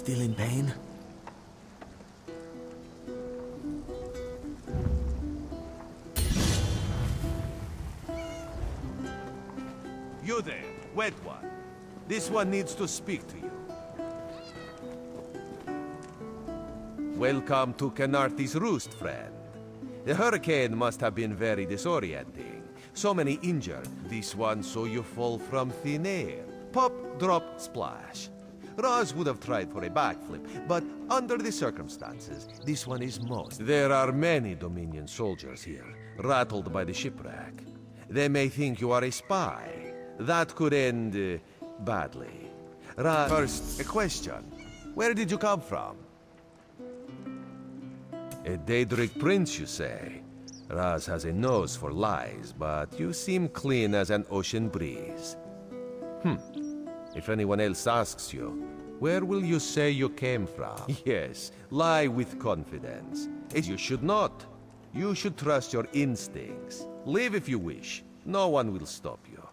Still in pain? You there, wet one. This one needs to speak to you. Welcome to Canarthi's Roost, friend. The hurricane must have been very disorienting. So many injured. This one saw you fall from thin air. Pop, drop, splash. Raz would have tried for a backflip, but under the circumstances, this one is most. There are many Dominion soldiers here, rattled by the shipwreck. They may think you are a spy. That could end badly. First, a question. Where did you come from? A Daedric prince, you say? Raz has a nose for lies, but you seem clean as an ocean breeze. If anyone else asks you, where will you say you came from? Yes, lie with confidence. You should not. You should trust your instincts. Leave if you wish. No one will stop you.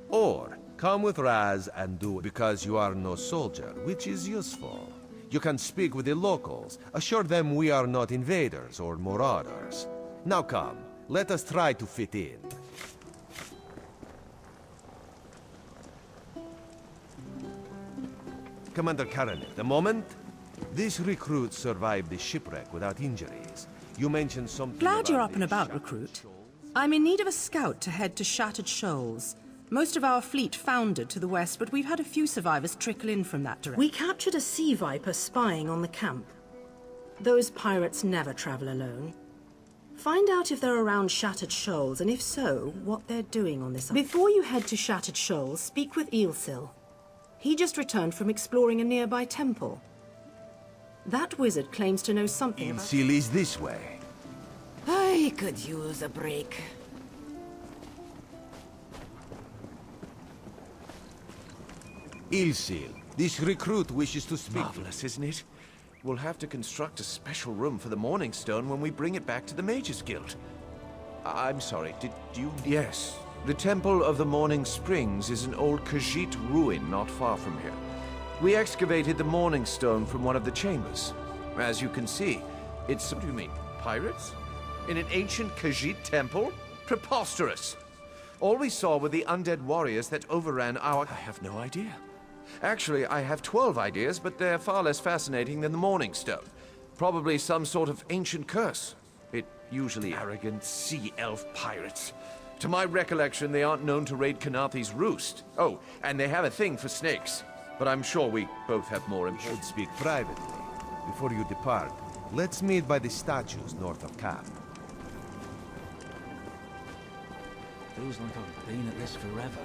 Or, come with Raz and do it because you are no soldier, which is useful. You can speak with the locals, assure them we are not invaders or marauders. Now come, let us try to fit in. Commander Karanet, the moment? This recruit survived the shipwreck without injuries. You mentioned something Glad you're about up and about, recruit. I'm in need of a scout to head to Shattered Shoals. Most of our fleet foundered to the west, but we've had a few survivors trickle in from that direction. We captured a sea viper spying on the camp. Those pirates never travel alone. Find out if they're around Shattered Shoals, and if so, what they're doing on this island. Before you head to Shattered Shoals, speak with Eelsil. He just returned from exploring a nearby temple. That wizard claims to know something about... Eelsil is this way. I could use a break. Eelsil, this recruit wishes to speak. Marvelous, isn't it? We'll have to construct a special room for the Morning Stone when we bring it back to the Mages Guild. I'm sorry, did you... Yes. The Temple of the Morning Springs is an old Khajiit ruin not far from here. We excavated the Morning Stone from one of the chambers. As you can see, it's... What do you mean, pirates? In an ancient Khajiit temple? Preposterous! All we saw were the undead warriors that overran our... I have no idea. Actually, I have 12 ideas, but they're far less fascinating than the Morning Stone. Probably some sort of ancient curse. It usually arrogant sea elf pirates. To my recollection, they aren't known to raid Canarthi's Roost. Oh, and they have a thing for snakes. But I'm sure we both have more We should speak privately. Before you depart, let's meet by the statues north of camp. Feels like I've been at this forever.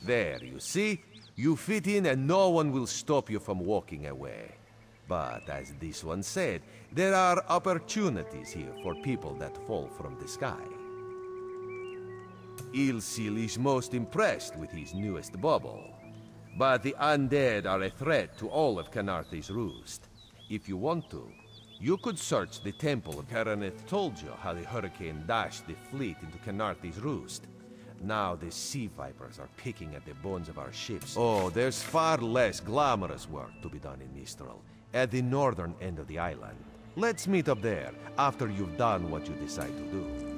There, you see? You fit in and no one will stop you from walking away. But as this one said, there are opportunities here for people that fall from the sky. Eelsil is most impressed with his newest bauble. But the undead are a threat to all of Canarthi's Roost. If you want to, you could search the temple. Karaneth told you how the hurricane dashed the fleet into Canarthi's Roost. Now the sea vipers are picking at the bones of our ships. Oh, there's far less glamorous work to be done in Mistral, at the northern end of the island. Let's meet up there, after you've done what you decide to do.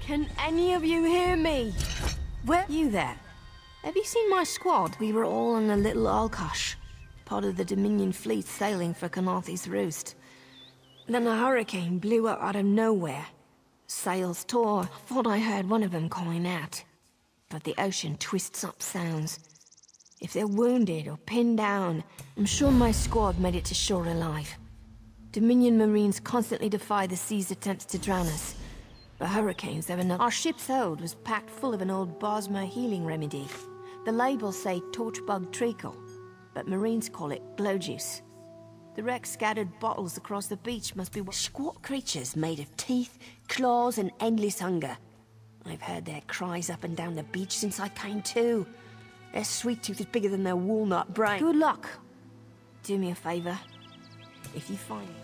Can any of you hear me? Where are you there? Have you seen my squad? We were all on a little Alkosh, part of the Dominion fleet sailing for Canarthi's Roost. Then a hurricane blew up out of nowhere. Sails tore. I thought I heard one of them calling out. But the ocean twists up sounds. If they're wounded or pinned down, I'm sure my squad made it to shore alive. Dominion Marines constantly defy the sea's attempts to drown us. But hurricanes have enough. Our ship's hold was packed full of an old Bosmer healing remedy. The labels say torchbug treacle, but Marines call it glow juice. The wreck scattered bottles across the beach must be squat creatures made of teeth, claws, and endless hunger. I've heard their cries up and down the beach since I came to. Their sweet tooth is bigger than their walnut brain. Good luck. Do me a favor. If you find it.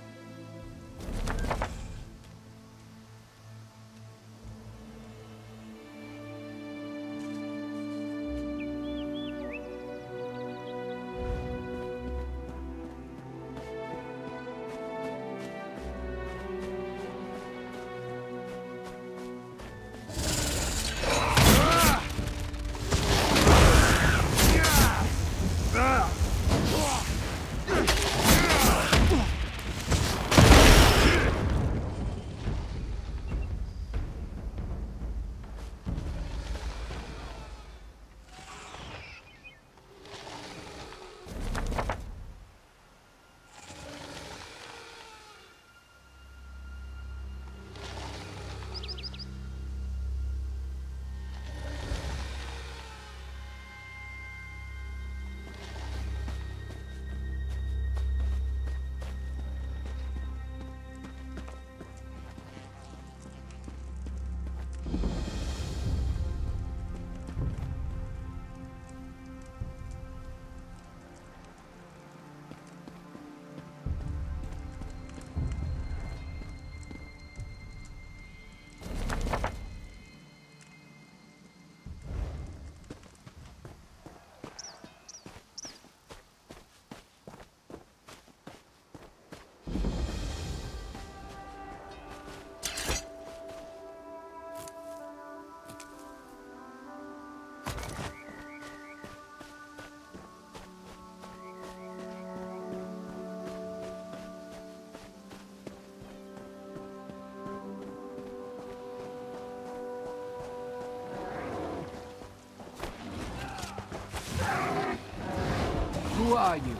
Who are you?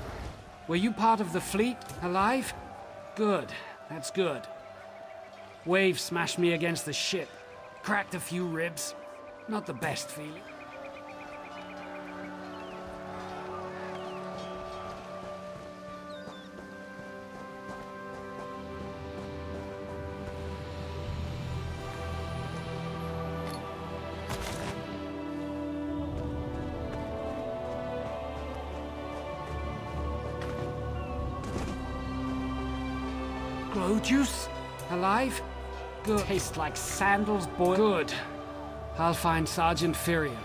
Were you part of the fleet, alive? Good, that's good. Wave smashed me against the ship. Cracked a few ribs. Not the best feeling. Glow juice? Alive? Good. Tastes like sandals boiled. Good. I'll find Sergeant Firion.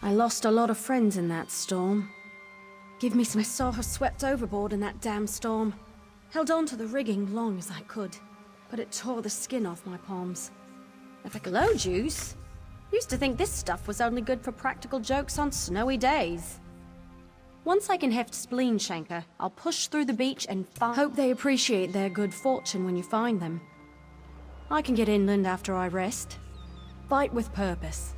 I lost a lot of friends in that storm. Give me some. I saw her swept overboard in that damn storm. Held on to the rigging long as I could, but it tore the skin off my palms. If a glow juice? Used to think this stuff was only good for practical jokes on snowy days. Once I can heft Spleen Shanker, I'll push through the beach and Hope they appreciate their good fortune when you find them. I can get inland after I rest. Fight with purpose.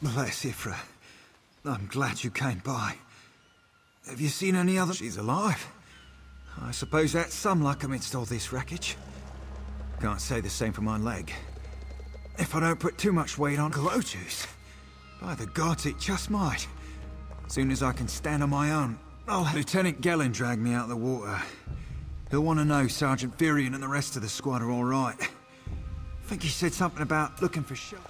Bless Ifra. I'm glad you came by. Have you seen any other? She's alive. I suppose that's some luck amidst all this wreckage. Can't say the same for my leg. If I don't put too much weight on glow juice, by the gods, it just might. Soon as I can stand on my own, Lieutenant Gellin dragged me out of the water. He'll want to know Sergeant Furion and the rest of the squad are all right. I think he said something about looking for shelter.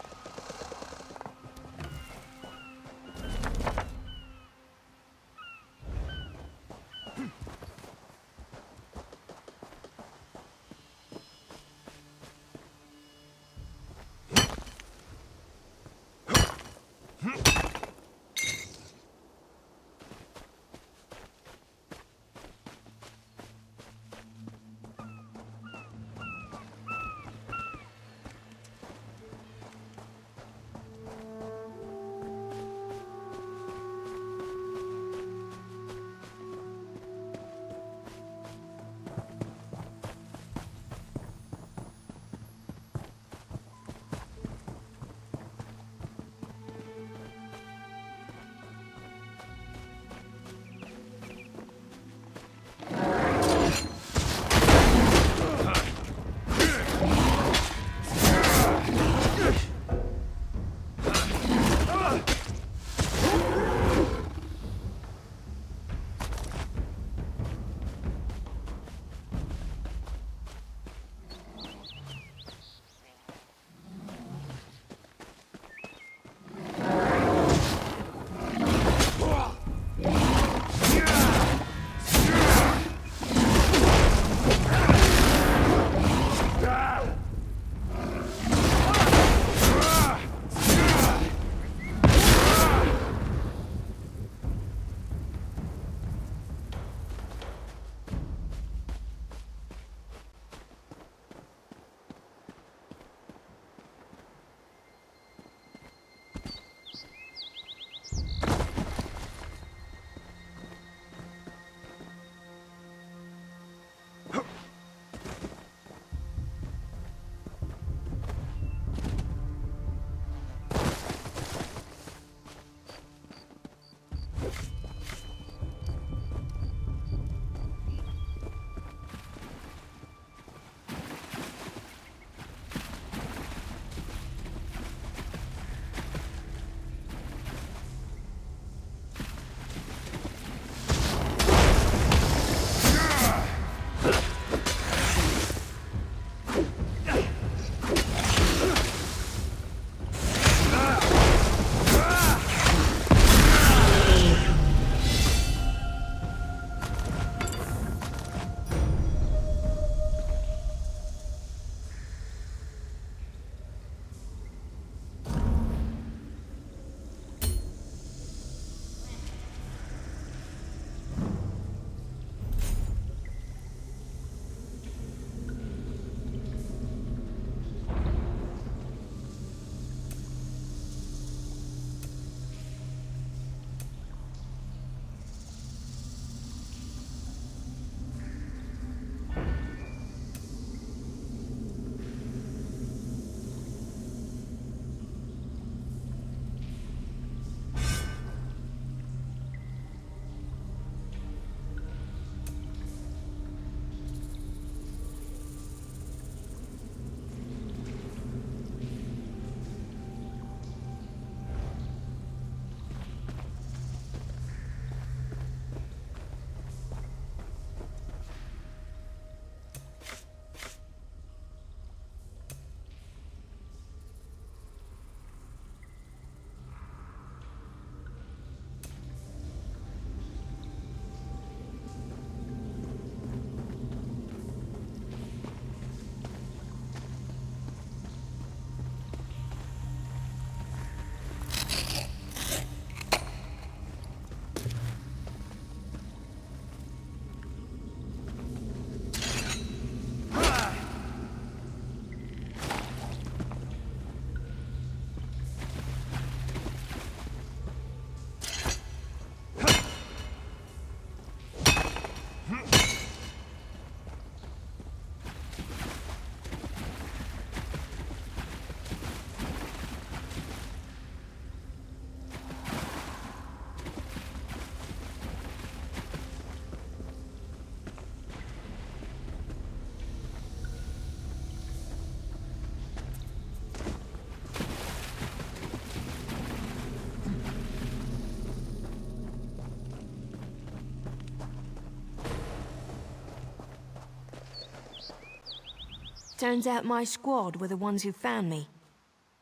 Turns out my squad were the ones who found me.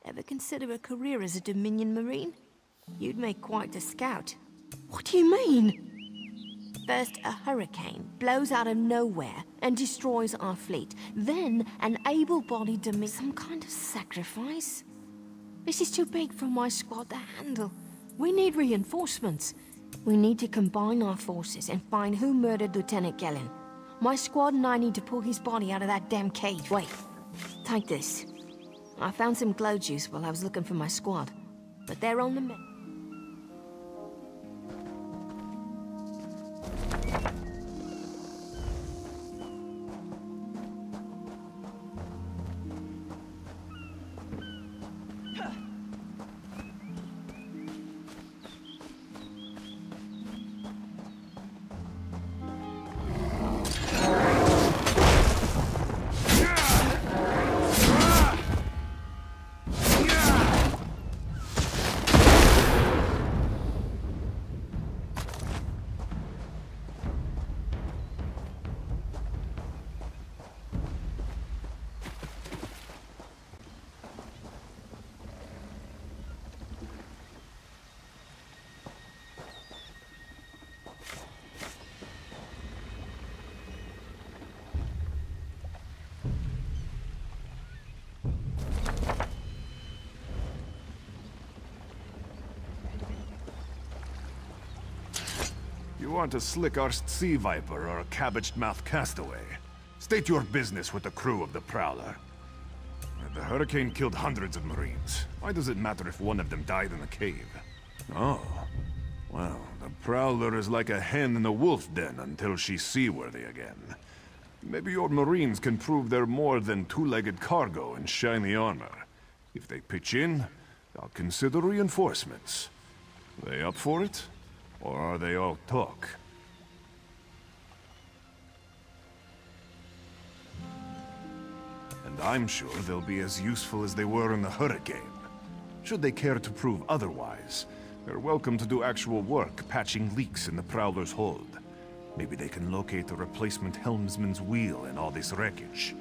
Ever consider a career as a Dominion Marine? You'd make quite a scout. What do you mean? First, a hurricane blows out of nowhere and destroys our fleet. Then, an able-bodied Dominion... Some kind of sacrifice? This is too big for my squad to handle. We need reinforcements. We need to combine our forces and find who murdered Lieutenant Gellin. My squad and I need to pull his body out of that damn cage. Wait, take this. I found some glow juice while I was looking for my squad, but they're on the mend. You want a slick-arsed sea viper or a cabbage-mouthed castaway? State your business with the crew of the Prowler. The hurricane killed hundreds of Marines. Why does it matter if one of them died in the cave? Oh. Well, the Prowler is like a hen in a wolf den until she's seaworthy again. Maybe your Marines can prove they're more than two-legged cargo in shiny armor. If they pitch in, I'll consider reinforcements. They up for it? Or are they all talk? And I'm sure they'll be as useful as they were in the hurricane. Should they care to prove otherwise, they're welcome to do actual work patching leaks in the Prowler's hold. Maybe they can locate a replacement helmsman's wheel in all this wreckage.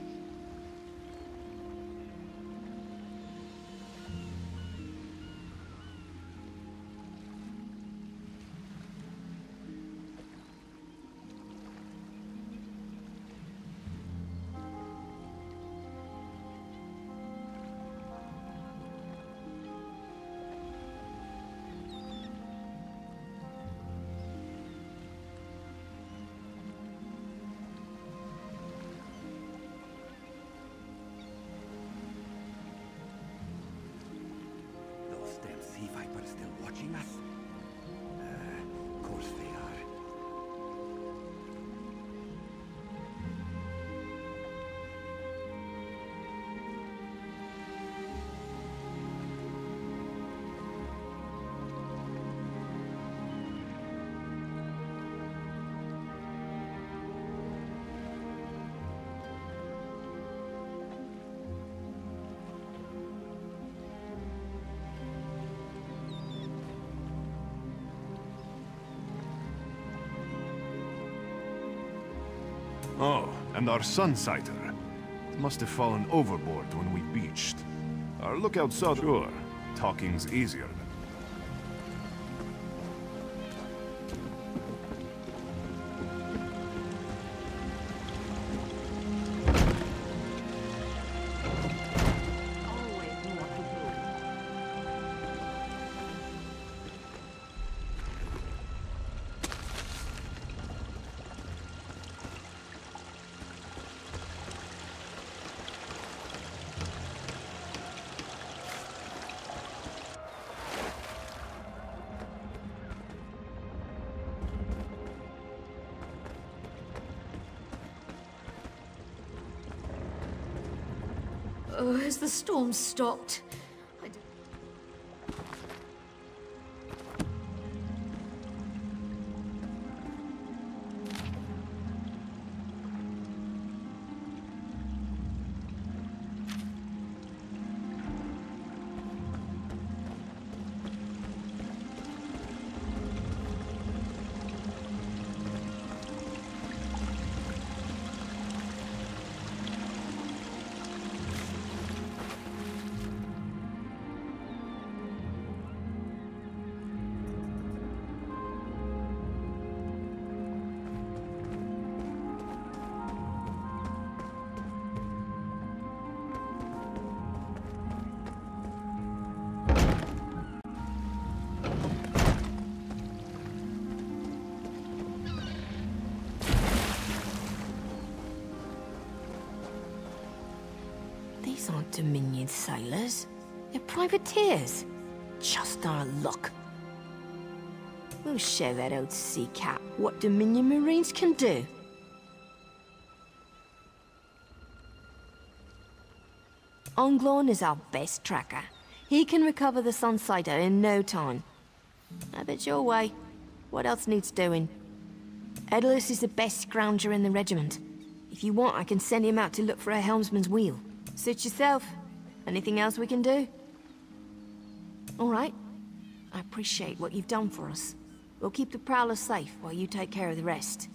Sea Vipers still watching us? Of course they are. Oh, and our Sunsighter. It must have fallen overboard when we beached. Our lookout saw... Sure, talking's easier. Oh, has the storm stopped? Dominion sailors. They're privateers. Just our luck. We'll show that old sea cat what Dominion Marines can do. Onglorn is our best tracker. He can recover the Sunsider in no time. Have it your way. What else needs doing? Edalus is the best scrounger in the regiment. If you want, I can send him out to look for a helmsman's wheel. Suit yourself. Anything else we can do? All right. I appreciate what you've done for us. We'll keep the Prowler safe while you take care of the rest.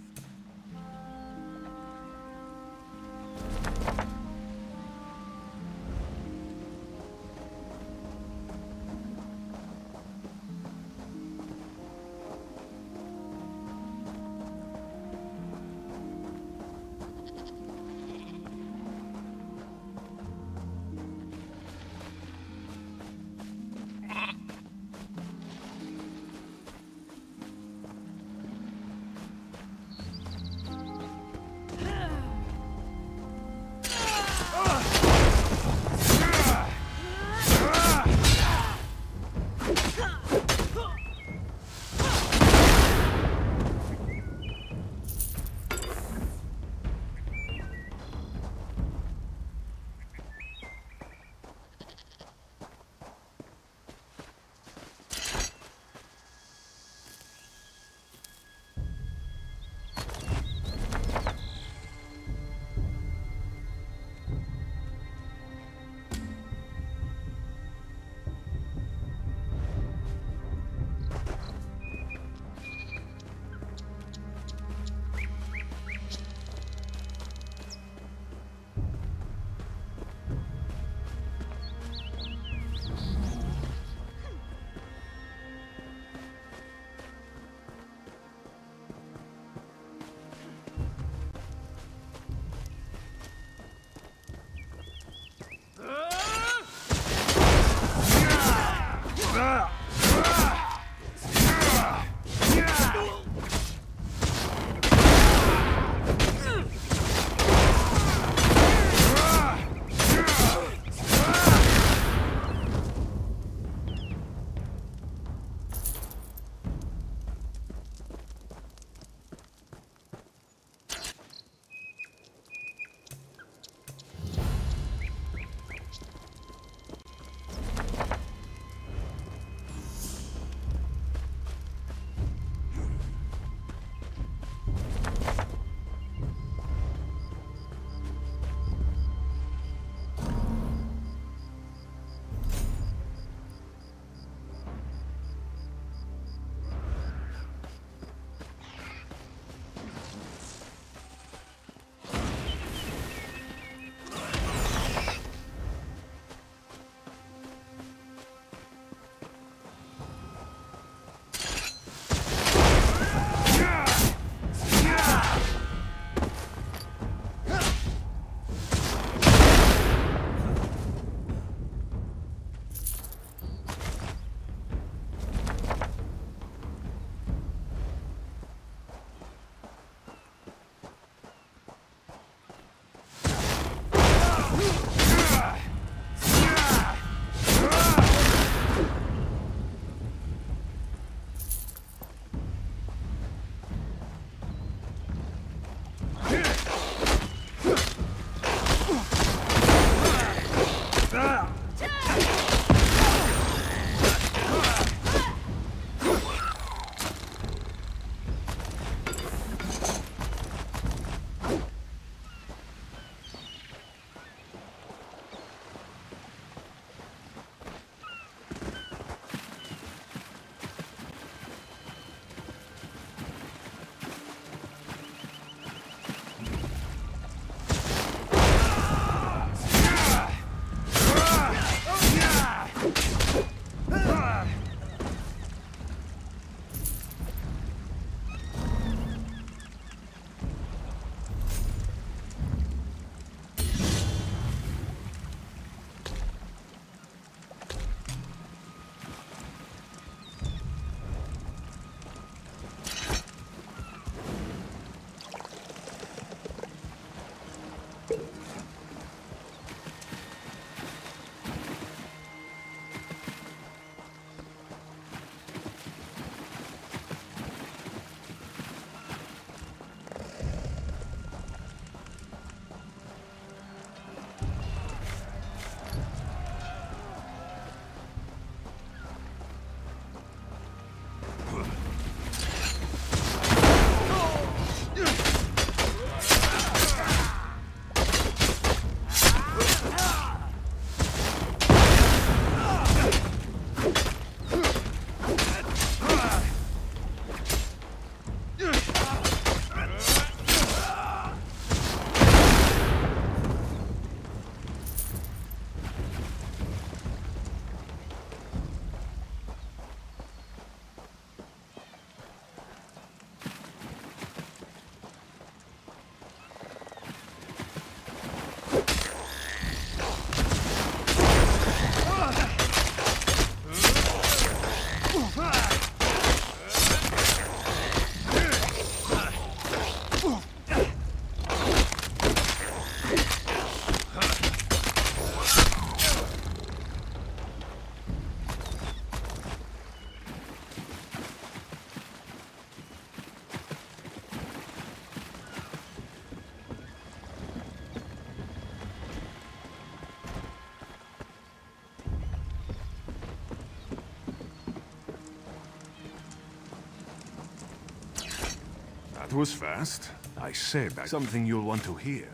That was fast. I said that something you'll want to hear.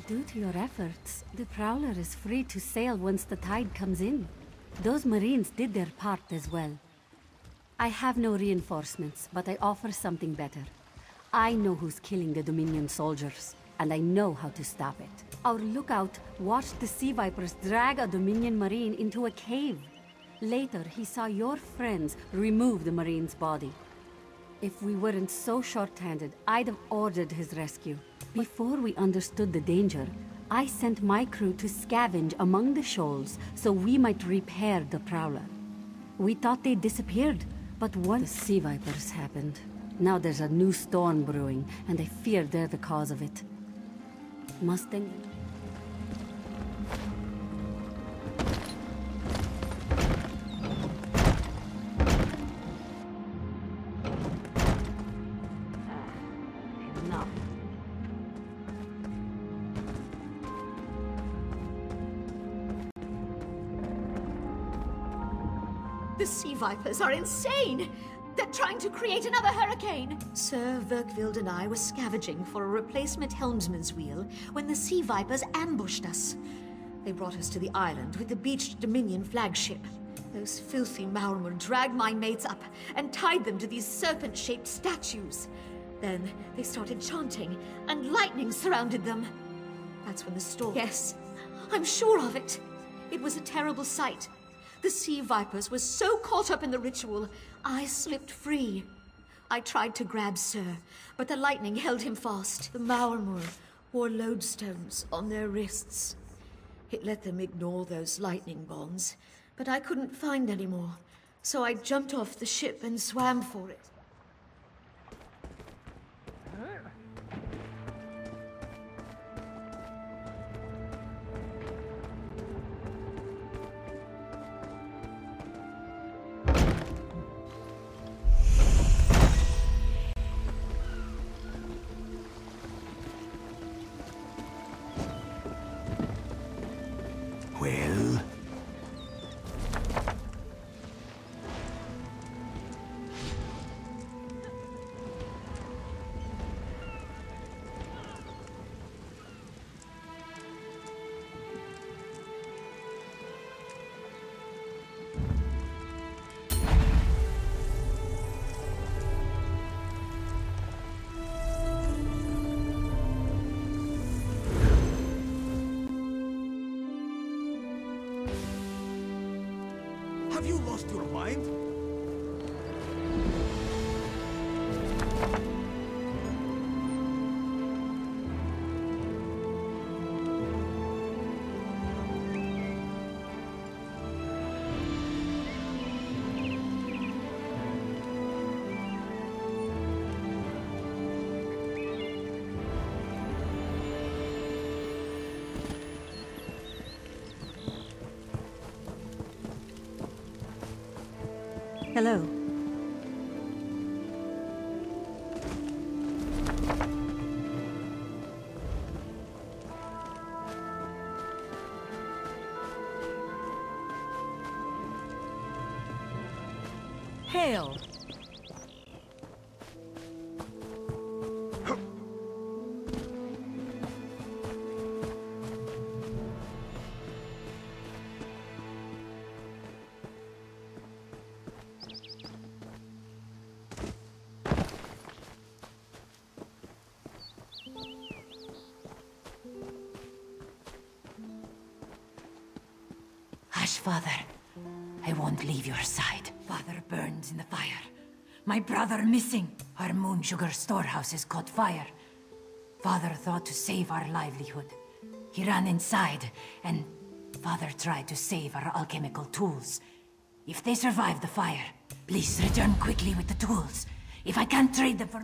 Due to your efforts, the Prowler is free to sail once the tide comes in. Those Marines did their part as well. I have no reinforcements, but I offer something better. I know who's killing the Dominion soldiers, and I know how to stop it. Our lookout watched the Sea Vipers drag a Dominion Marine into a cave. Later, he saw your friends remove the Marine's body. If we weren't so short-handed, I'd have ordered his rescue. Before we understood the danger, I sent my crew to scavenge among the shoals so we might repair the Prowler. We thought they disappeared, but once the Sea Vipers happened, now there's a new storm brewing, and I fear they're the cause of it. Mustang? The Sea Vipers are insane! They're trying to create another hurricane! Sir Virkvild and I were scavenging for a replacement helmsman's wheel when the Sea Vipers ambushed us. They brought us to the island with the beached Dominion flagship. Those filthy Maormer dragged my mates up and tied them to these serpent-shaped statues. Then they started chanting, and lightning surrounded them. That's when the storm... Yes, I'm sure of it. It was a terrible sight. The Sea Vipers were so caught up in the ritual, I slipped free. I tried to grab Sir, but the lightning held him fast. The Maormer wore lodestones on their wrists. It let them ignore those lightning bonds, but I couldn't find any more, so I jumped off the ship and swam for it. Well? Have you lost your mind? Hello. Hail! Hush, Father. I won't leave your side. Father burns in the fire. My brother missing. Our moon sugar storehouse has caught fire. Father thought to save our livelihood. He ran inside, and Father tried to save our alchemical tools. If they survive the fire, please return quickly with the tools. If I can't trade them for...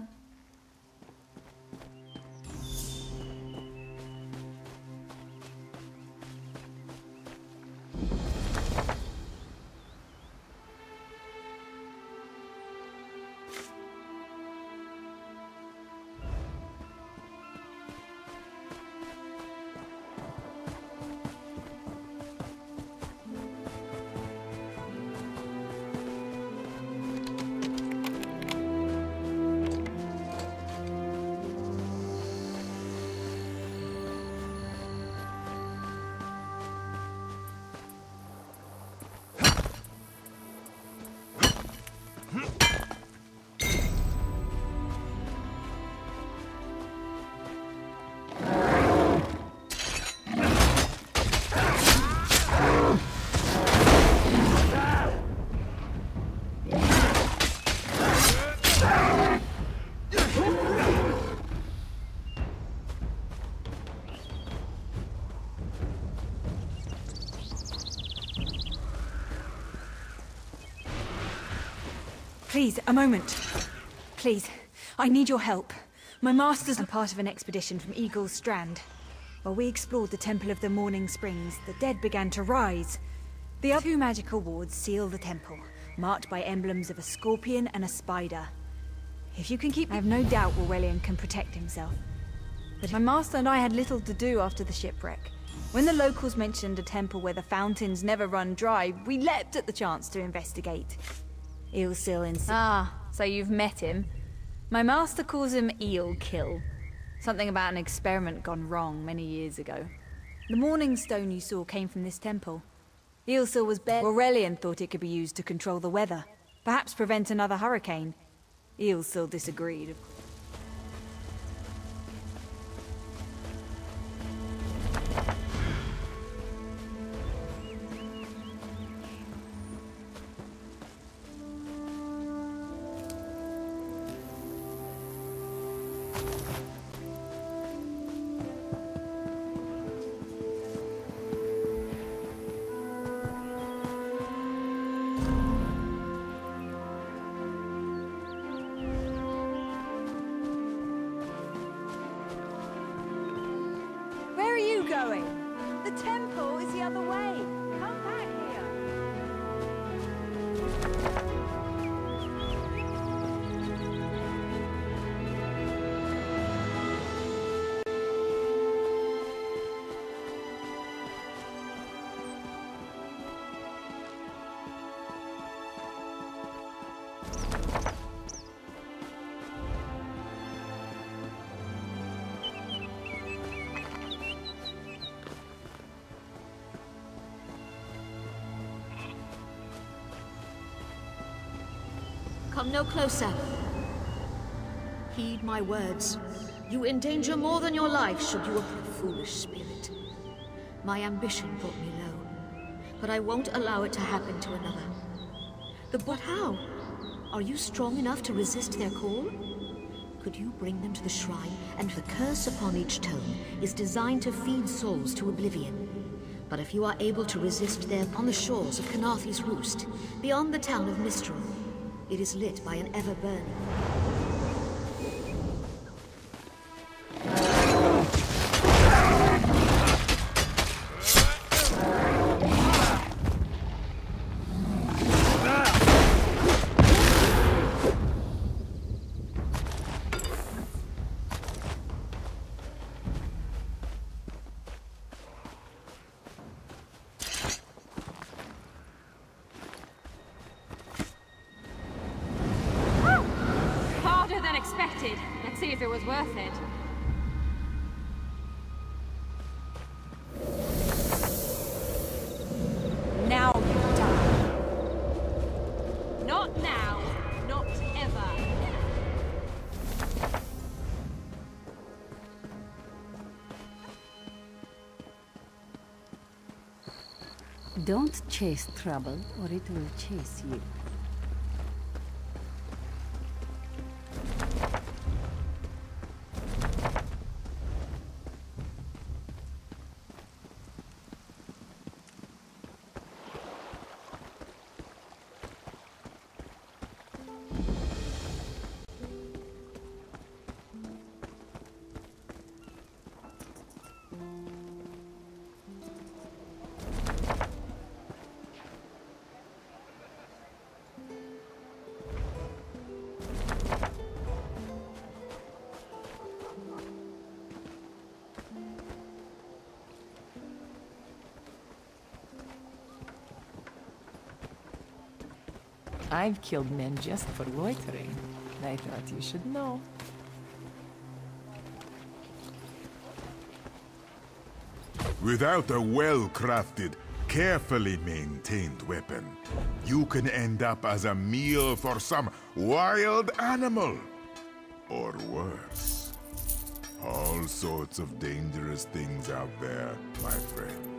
Please, a moment. Please, I need your help. My master's a part of an expedition from Eagle's Strand. While we explored the Temple of the Morning Springs, the dead began to rise. The other 2 magical wards seal the temple, marked by emblems of a scorpion and a spider. If you can keep... I have no doubt Aurelian can protect himself. But my master and I had little to do after the shipwreck. When the locals mentioned a temple where the fountains never run dry, we leapt at the chance to investigate. Eelsil insists. Ah, so you've met him. My master calls him Eel Kill. Something about an experiment gone wrong many years ago. The morning stone you saw came from this temple. Eelsil was bare. Aurelian thought it could be used to control the weather. Perhaps prevent another hurricane. Eelsil disagreed. Going? The temple is the other way. Come back here. Come no closer. Heed my words. You endanger more than your life should you approach foolish spirit. My ambition brought me low, but I won't allow it to happen to another. But how? Are you strong enough to resist their call? Could you bring them to the shrine? And the curse upon each tome is designed to feed souls to oblivion. But if you are able to resist them on the shores of Canarthi's Roost, beyond the town of Mistral, it is lit by an ever-burning. Let's see if it was worth it. Now you die. Not now, not ever. Don't chase trouble, or it will chase you. I've killed men just for loitering. I thought you should know. Without a well-crafted carefully maintained weapon, you can end up as a meal for some wild animal. Or worse. All sorts of dangerous things out there, my friend.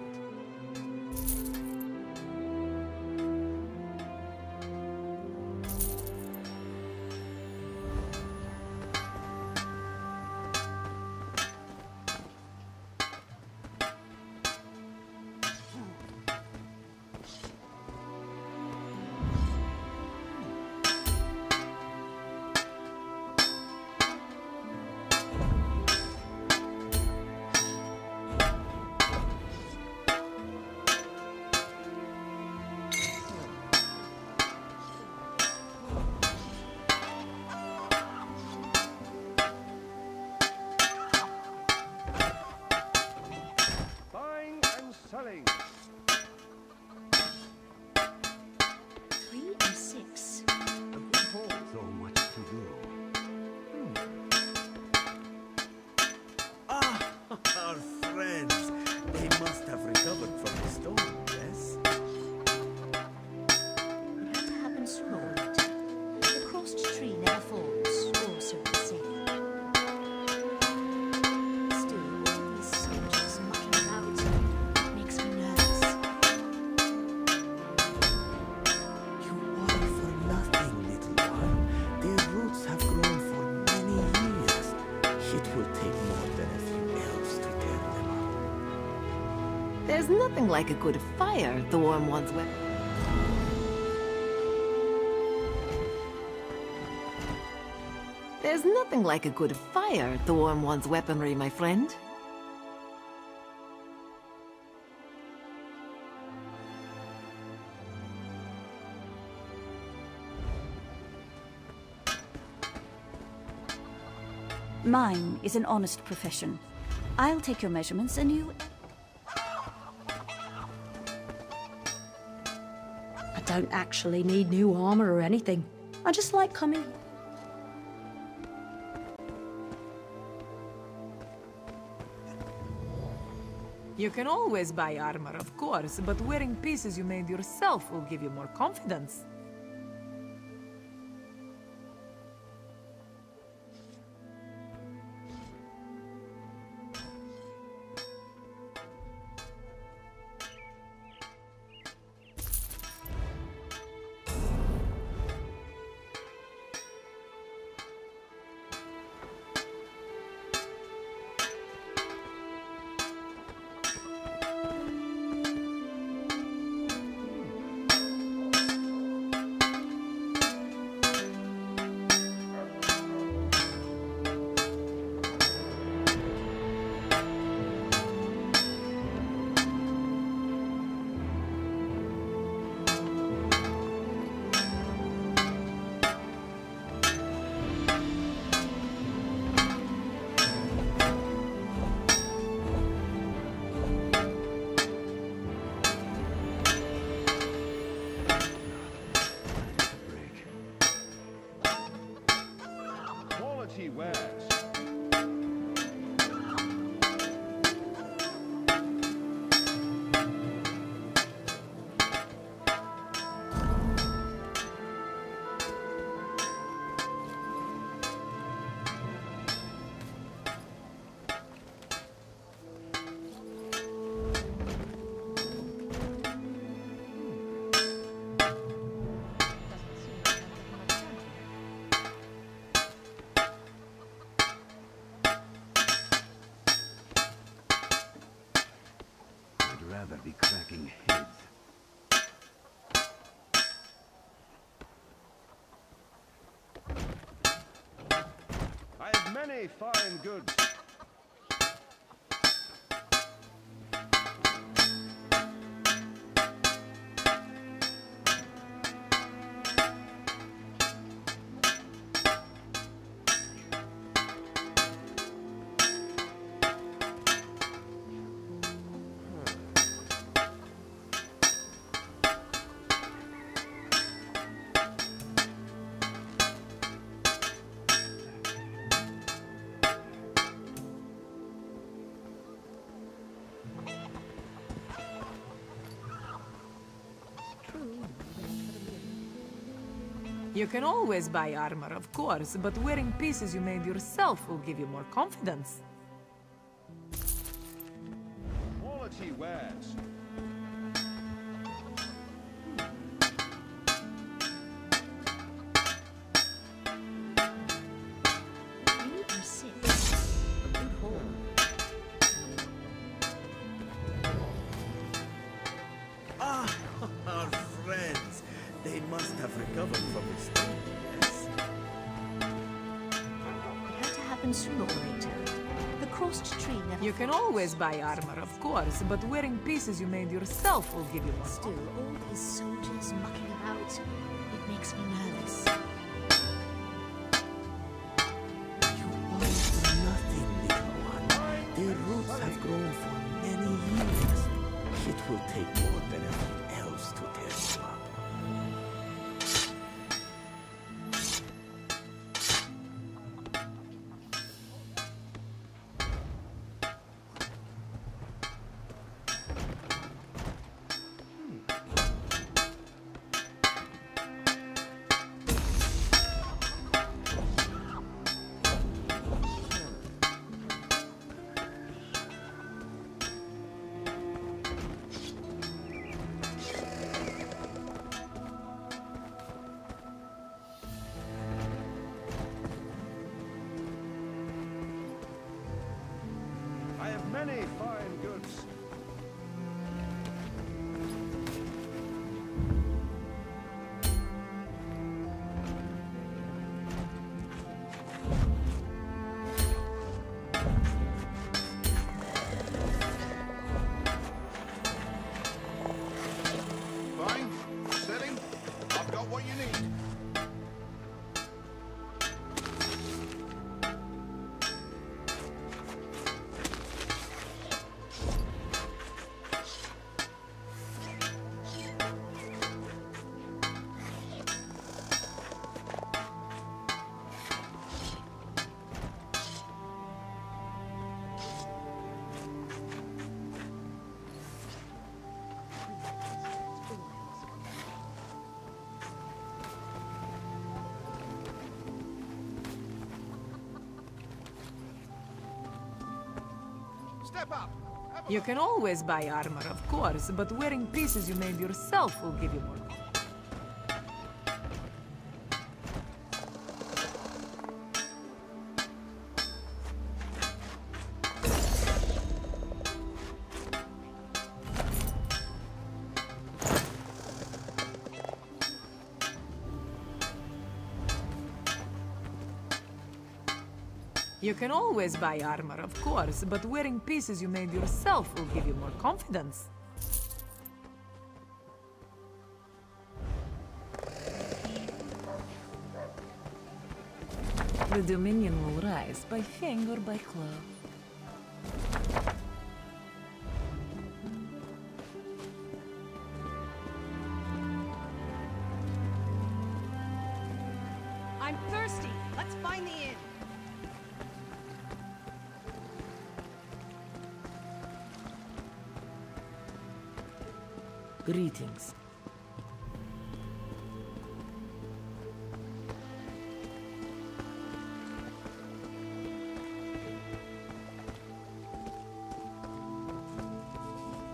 Selling. 3 and 6. A good haul. So much to do. Ah, our friends. They must have recovered from the storm, yes? It had to happen sooner or later. The crossed tree never falls, or so they say. Still, these soldiers mucking about makes me nervous. You worry for nothing, little one. Their roots have grown for many years. It will take more than a few elves to tear them up. There's nothing like a good fire to warm one's weapon. There's nothing like a good fire to warm one's weaponry, my friend. Mine is an honest profession. I'll take your measurements and you... I don't actually need new armor or anything. I just like coming... You can always buy armor, of course, but wearing pieces you made yourself will give you more confidence. Quality wares. I'd rather be cracking heads. I have many fine goods. You can always buy armor, of course, but wearing pieces you made yourself will give you more confidence. Quality wares. Ah, our friends. They must have recovered from this storm, yes? It had to happen sooner or later. The crossed tree never... You can always buy armor, of course, but wearing pieces you made yourself will give you more. Still, all these soldiers mucking about, it makes me nervous. You worry for nothing, little one. Their roots have grown for many years. It will take more than anything else to tear them up. I have many fine goods. Fine. Setting. I've got what you need. Step up. You can always buy armor, of course, but wearing pieces you made yourself will give you more. You can always buy armor, of course, but wearing pieces you made yourself will give you more confidence. The Dominion will rise by fang or by claw. I'm thirsty. Let's find the inn. Greetings.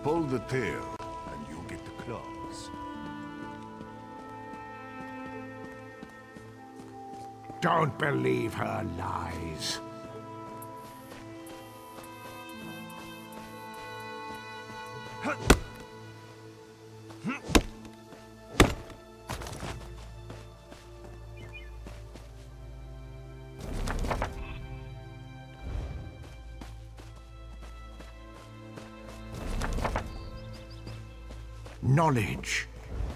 Pull the tail, and you'll get the claws. Don't believe her lies. Knowledge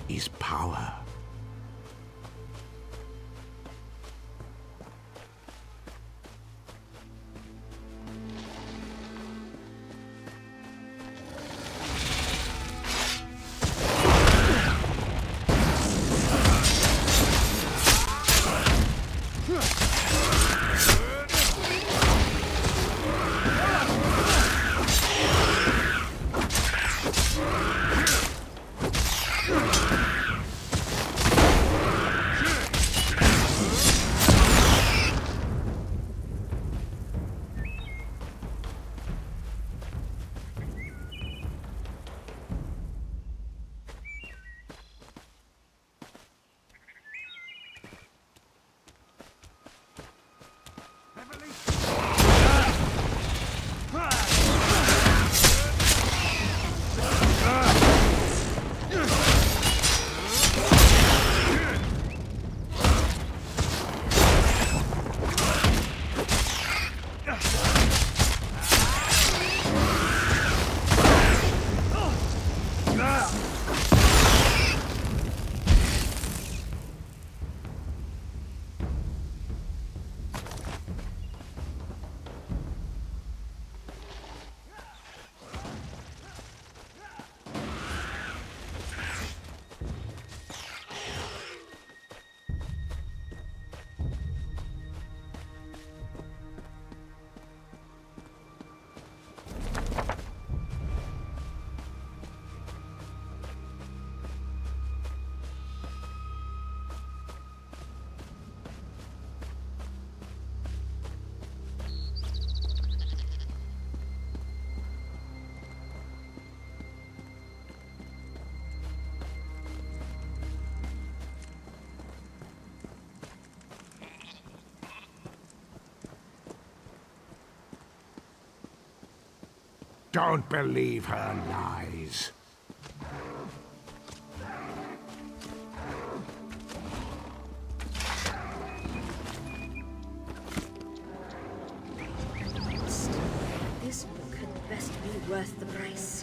is power. Don't believe her lies. This book had best be worth the price.